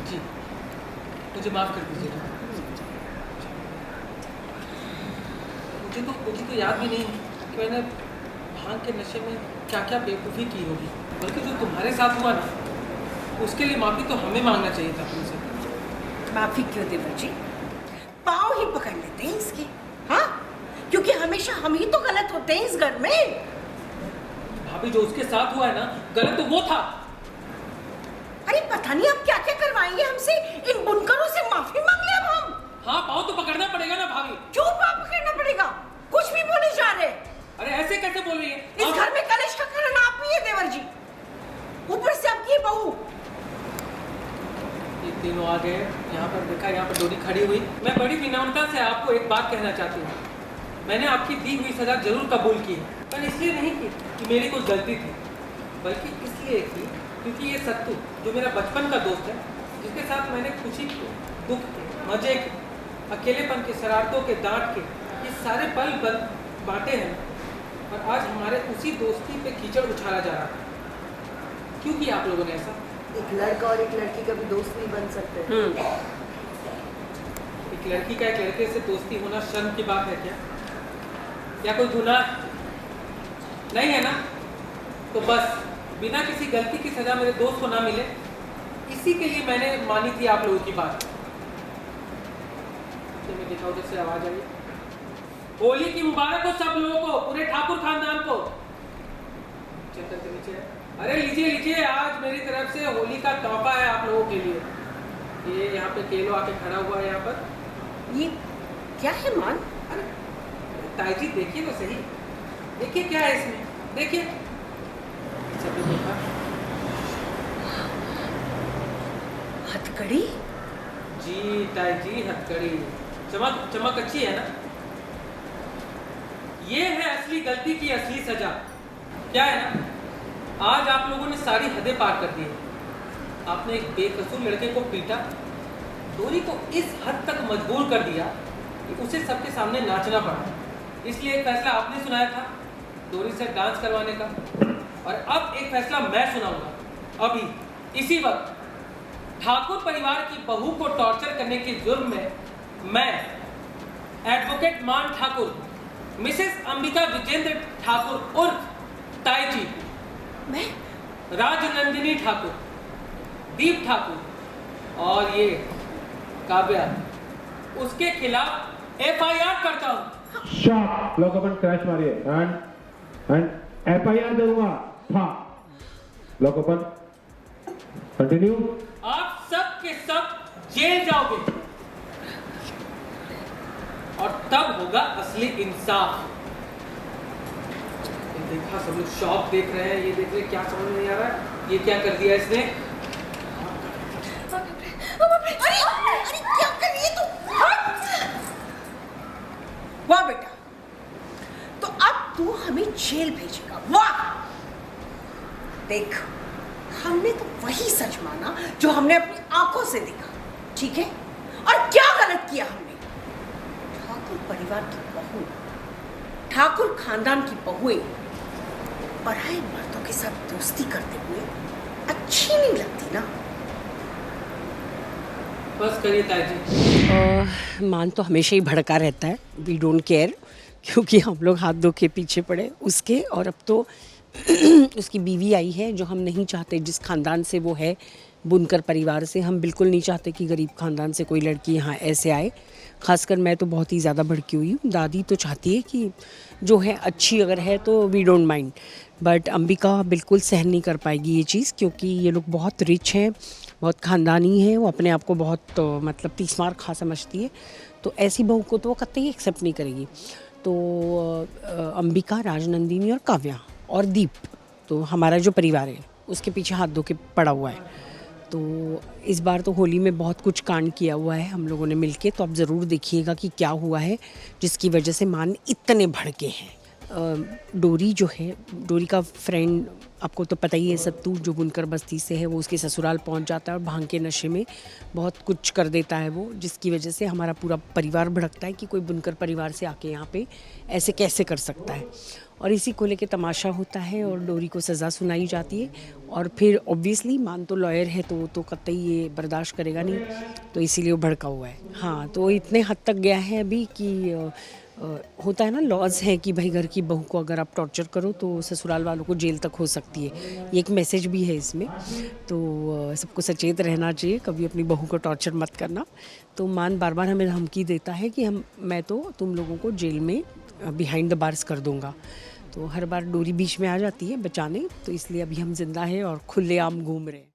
जी, मुझे माफ़ कर दीजिएगा। मुझे तो याद भी नहीं कि मैंने भांग के नशे में क्या-क्या बेवकूफ़ी की होगी। बल्कि जो तुम्हारे साथ हुआ ना, उसके लिए माफ़ी तो हमें माँगना चाहिए था तुमसे। माफी क्यों देवर जी? पाँव ही पकड़ लेते हैं इसके, हाँ? क्योंकि हमेशा हम ही तो गलत होते हैं इस घर में। भाभी, जो उसके साथ हुआ है ना, गलत तो वो था। अरे पता नहीं आप क्या क्या करवाएंगे हमसे। इन बुनकरों से माफी मांग ले अब हम। हाँ, पाँव तो पकड़ना पड़ेगा ना भाभी। क्यों पाप करना पड़ेगा? कुछ भी बोले जा रहे। अरे ऐसे कैसे बोल रही है? इस घर में कलेश का कारण आप ही है देवर जी, ऊपर से आपकी ये बहू। ये तीनों आ गए, यहाँ पर देखा, यहाँ पर डोरी खड़ी हुई। मैं बड़ी विनम्रता से आपको एक बात कहना चाहती हूँ। मैंने आपकी दी हुई सजा जरूर कबूल की, पर इसलिए नहीं की कि मेरी कोई गलती थी, बल्कि इसलिए की क्योंकि ये सत्तू, जो मेरा बचपन का दोस्त है, जिसके साथ मैंने खुशी के, दुख के, मजे के, अकेलेपन के, शरारतों के, डांट के, ये सारे पल बांटे हैं, और आज हमारे उसी दोस्ती पे कीचड़ उछाला जा रहा है। क्यों किया आप लोगों ने ऐसा? एक लड़का और एक लड़की कभी दोस्त नहीं बन सकते। एक लड़की का एक लड़के से दोस्ती होना शर्म की बात है क्या? या कोई गुनाह नहीं है ना? तो बस बिना किसी गलती की सजा मेरे दोस्त को ना मिले, इसी के लिए मैंने मानी थी आप लोगों की बात। तो मैं देखा उधर से आवाज आई, होली की मुबारक हो सब लोगों को, पूरे ठाकुर खानदान को। चल के नीचे है। अरे लीजिए लीजिए, आज मेरी तरफ से होली का तोहफा है आप लोगों के लिए। ये यहाँ पे केलो आके खड़ा हुआ है यहाँ पर। ये क्या है मान? अरे ताई जी देखिए तो सही, देखिए क्या है इसमें, देखिए। सभी देखा। हथकड़ी? जी ताई जी, हथकड़ी। चमक चमक अच्छी है ना? ये है असली गलती की असली सजा। क्या है ना, आज आप लोगों ने सारी हदें पार कर दी है। आपने एक बेकसूर लड़के को पीटा, डोरी को इस हद तक मजबूर कर दिया कि उसे सबके सामने नाचना पड़ा। इसलिए एक फैसला आपने सुनाया था डोरी से डांस करवाने का, और अब एक फैसला मैं सुनाऊंगा। अभी इसी वक्त ठाकुर परिवार की बहू को टॉर्चर करने के जुर्म में मैं एडवोकेट मान ठाकुर, मिसेस अंबिका विजेंद्र ठाकुर उर्फ ताई जी, मैं? राजनंदिनी ठाकुर, दीप ठाकुर और ये काव्या, उसके खिलाफ एफआईआर करता हूं। शॉट लॉक अपन क्रैश मारिए एंड एफआईआर दूंगा। हाँ, लॉक अपन कंटिन्यू। आप सब के सब जेल जाओगे, और तब होगा असली इंसाफ। ये देखा, सब लोग शॉक देख रहे हैं, ये देख रहे, क्या समझ नहीं आ रहा है, ये क्या कर दिया इसने? अरे अरे क्या कर रही है तू? वाह बेटा, तो अब तू हमें जेल भेजेगा? वाह! देख, हमने तो वही सच माना जो हमने अपनी आंखों से देखा, ठीक है? और क्या गलत किया हमने? ठाकुर परिवार की बहू, ठाकुर खानदान की बहुएं पराए मर्दों के साथ दोस्ती करते हुए अच्छी नहीं लगती ना। बस करिए ताई जी। मान तो हमेशा ही भड़का रहता है, वी डोंट केयर, क्योंकि हम लोग हाथ धो के पीछे पड़े उसके। और अब तो उसकी बीवी आई है, जो हम नहीं चाहते, जिस खानदान से वो है, बुनकर परिवार से, हम बिल्कुल नहीं चाहते कि गरीब खानदान से कोई लड़की यहाँ ऐसे आए। खासकर मैं तो बहुत ही ज़्यादा भड़की हुई हूँ। दादी तो चाहती है कि जो है अच्छी अगर है तो we don't mind, but Ambika बिल्कुल सहन नहीं कर पाएगी ये चीज़, क्योंकि ये लोग बहुत रिच हैं, बहुत ख़ानदानी हैं, वो अपने आप को बहुत मतलब 30 मार खा समझती है। तो ऐसी बहू को तो वो कतई एक्सेप्ट नहीं करेगी। तो अंबिका, राजनंदिनी और काव्या और दीप, तो हमारा जो परिवार है उसके पीछे हाथ धो के पड़ा हुआ है। तो इस बार तो होली में बहुत कुछ कांड किया हुआ है हम लोगों ने मिलके, तो आप ज़रूर देखिएगा कि क्या हुआ है जिसकी वजह से मान इतने भड़के हैं। डोरी जो है, डोरी का फ्रेंड आपको तो पता ही है, सत्तू, जो बुनकर बस्ती से है, वो उसके ससुराल पहुंच जाता है और भांग के नशे में बहुत कुछ कर देता है वो, जिसकी वजह से हमारा पूरा परिवार भड़कता है कि कोई बुनकर परिवार से आके यहाँ पे ऐसे कैसे कर सकता है। और इसी को लेके तमाशा होता है और डोरी को सज़ा सुनाई जाती है। और फिर ऑब्वियसली मान तो लॉयर है तो वो तो कतई ये बर्दाश्त करेगा नहीं, तो इसीलिए वो भड़का हुआ है। हाँ, तो इतने हद तक गया है अभी कि होता है ना, लॉज है कि भाई घर की बहू को अगर आप टॉर्चर करो तो ससुराल वालों को जेल तक हो सकती है। ये एक मैसेज भी है इसमें, तो सबको सचेत रहना चाहिए, कभी अपनी बहू को टॉर्चर मत करना। तो मान बार बार हमें धमकी देता है कि मैं तो तुम लोगों को जेल में बिहाइंड द बार्स कर दूंगा। तो हर बार डोरी बीच में आ जाती है बचाने, तो इसलिए अभी हम जिंदा हैं और खुलेआम घूम रहे हैं।